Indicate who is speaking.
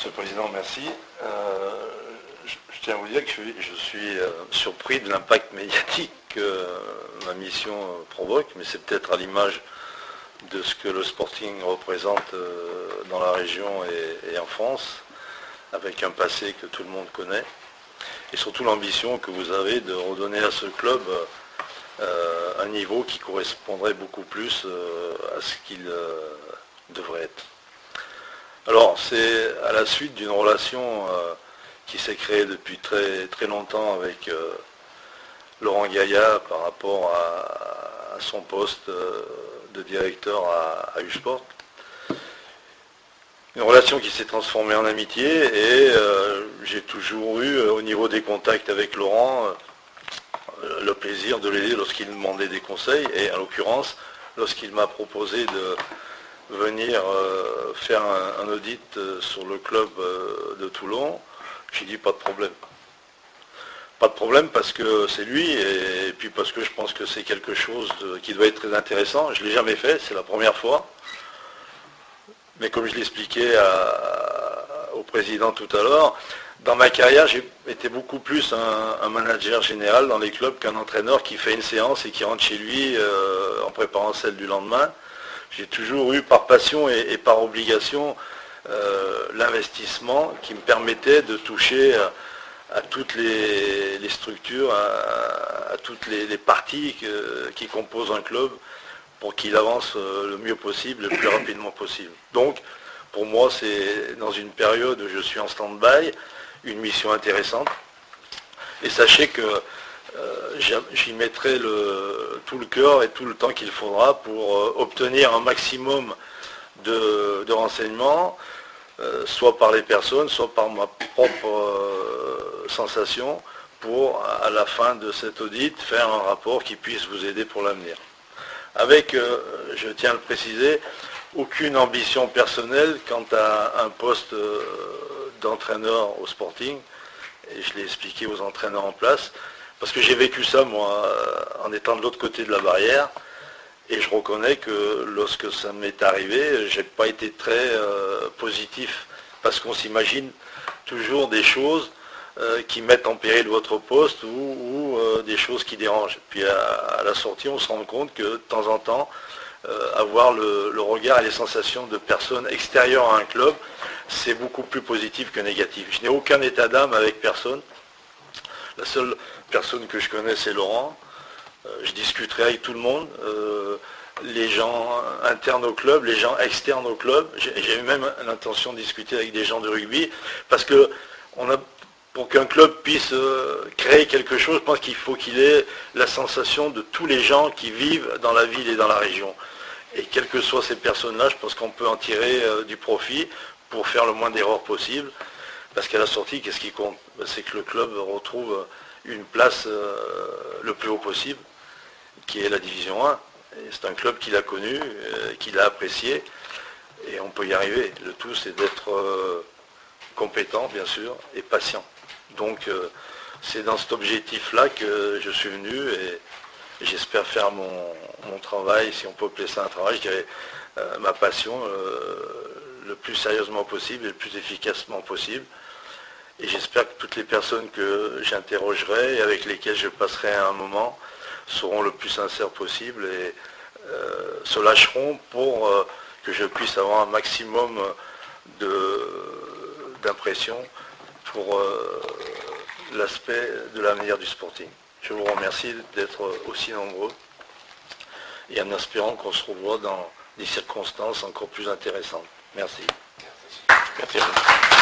Speaker 1: Monsieur le Président, merci. Je tiens à vous dire que je suis surpris de l'impact médiatique que ma mission provoque, mais c'est peut-être à l'image de ce que le Sporting représente dans la région et en France, avec un passé que tout le monde connaît, et surtout l'ambition que vous avez de redonner à ce club un niveau qui correspondrait beaucoup plus à ce qu'il devrait être. Alors, c'est à la suite d'une relation qui s'est créée depuis très longtemps avec Laurent Gaillard par rapport à son poste de directeur à U-Sport. Une relation qui s'est transformée en amitié et j'ai toujours eu, au niveau des contacts avec Laurent, le plaisir de l'aider lorsqu'il me demandait des conseils, et en l'occurrence, lorsqu'il m'a proposé de venir faire un audit sur le club de Toulon, j'ai dit pas de problème. Pas de problème parce que c'est lui et puis parce que je pense que c'est quelque chose qui doit être très intéressant. Je ne l'ai jamais fait, c'est la première fois. Mais comme je l'expliquais au président tout à l'heure, dans ma carrière, j'ai été beaucoup plus un manager général dans les clubs qu'un entraîneur qui fait une séance et qui rentre chez lui en préparant celle du lendemain. J'ai toujours eu par passion et par obligation l'investissement qui me permettait de toucher à toutes les structures, à toutes les parties qui composent un club pour qu'il avance le mieux possible, le plus rapidement possible. Donc, pour moi, c'est dans une période où je suis en stand-by, une mission intéressante. Et sachez que j'y mettrai tout le cœur et tout le temps qu'il faudra pour obtenir un maximum de renseignements, soit par les personnes, soit par ma propre sensation, pour, à la fin de cet audit, faire un rapport qui puisse vous aider pour l'avenir. Avec, je tiens à le préciser, aucune ambition personnelle quant à un poste d'entraîneur au Sporting, et je l'ai expliqué aux entraîneurs en place, parce que j'ai vécu ça, moi, en étant de l'autre côté de la barrière, et je reconnais que lorsque ça m'est arrivé, je n'ai pas été très positif, parce qu'on s'imagine toujours des choses qui mettent en péril votre poste ou des choses qui dérangent. Puis à la sortie, on se rend compte que de temps en temps, avoir le regard et les sensations de personnes extérieures à un club, c'est beaucoup plus positif que négatif. Je n'ai aucun état d'âme avec personne. La seule personne que je connais, c'est Laurent. Je discuterai avec tout le monde, les gens internes au club, les gens externes au club. J'ai eu même l'intention de discuter avec des gens de rugby, parce que pour qu'un club puisse créer quelque chose, je pense qu'il faut qu'il ait la sensation de tous les gens qui vivent dans la ville et dans la région. Et quelles que soient ces personnes-là, je pense qu'on peut en tirer du profit pour faire le moins d'erreurs possible. Parce qu'à la sortie, qu'est-ce qui compte? C'est que le club retrouve une place le plus haut possible, qui est la Division 1. C'est un club qu'il a connu, qu'il a apprécié, et on peut y arriver. Le tout, c'est d'être compétent, bien sûr, et patient. Donc, c'est dans cet objectif-là que je suis venu, et j'espère faire mon travail, si on peut appeler ça un travail, je dirais ma passion, le plus sérieusement possible et le plus efficacement possible. Et j'espère que toutes les personnes que j'interrogerai et avec lesquelles je passerai un moment seront le plus sincères possible et se lâcheront pour que je puisse avoir un maximum d'impression pour l'aspect de l'avenir du Sporting. Je vous remercie d'être aussi nombreux et en espérant qu'on se revoit dans des circonstances encore plus intéressantes. Merci. Merci à vous.